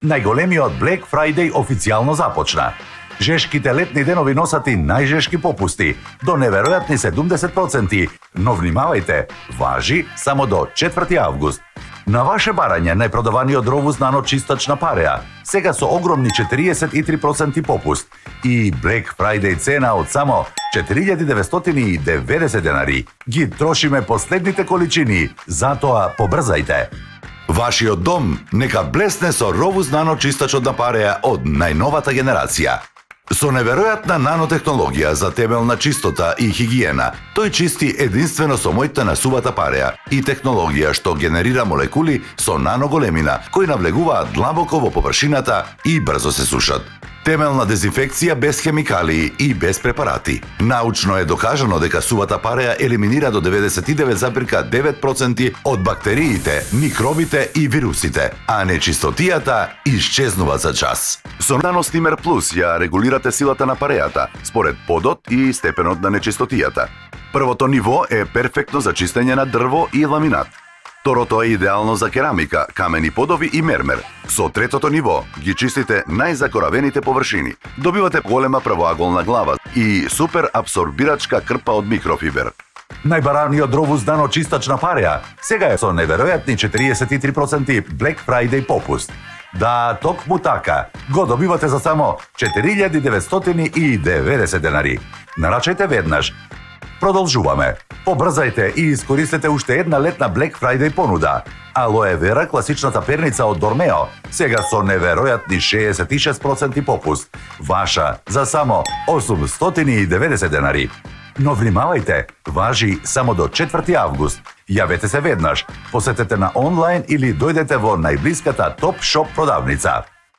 Најголемиот Black Friday официјално започна. Жешките летни денови носат и најжешки попусти, до неверојатни 70%, но внимавајте, важи само до 4 август. На ваше барање најпродаваниот ровус наночистачна пареа, сега со огромни 43% попуст и Black Friday цена од само 4990 денари. Ги трошиме последните количини, затоа побрзајте. Вашиот дом нека блесне со ровус наночистачот на пареа од најновата генерација. Со неверојатна нанотехнологија за темелна чистота и хигиена, тој чисти единствено со мојта на сувата пареа и технологија што генерира молекули со наноголемина, кои навлегуваат длабоко во површината и брзо се сушат. Темелна дезинфекција без хемикалии и без препарати. Научно е докажано дека сувата пареа елиминира до 99,9% од бактериите, микробите и вирусите, а нечистотијата исчезнува за час. Со Наностимер Плюс ја регулирате силата на пареата, според подот и степенот на нечистотијата. Првото ниво е перфектно за чистење на дрво и ламинат. Второто е идеално за керамика, камени подови и мермер. Со третото ниво ги чистите најзакоравените површини. Добивате голема правоаголна глава и супер абсорбирачка крпа од микрофибер. Најбараниот ровус наночистачна пареа сега е со неверојатни 43% Black Friday попуст. Да, токму така, го добивате за само 4990 денари. Нарачајте веднаш. Продолжуваме. Побрзајте и искористете уште една летна Black Friday понуда. Алоe Vera класичната перница од Dormeo, сега со неверојатни 66% попуст. Ваша за само 890 денари. Но внимавајте, важи само до 4 август. Јавете се веднаш, посетете на онлайн или дојдете во најблиската Топ Шоп продавница.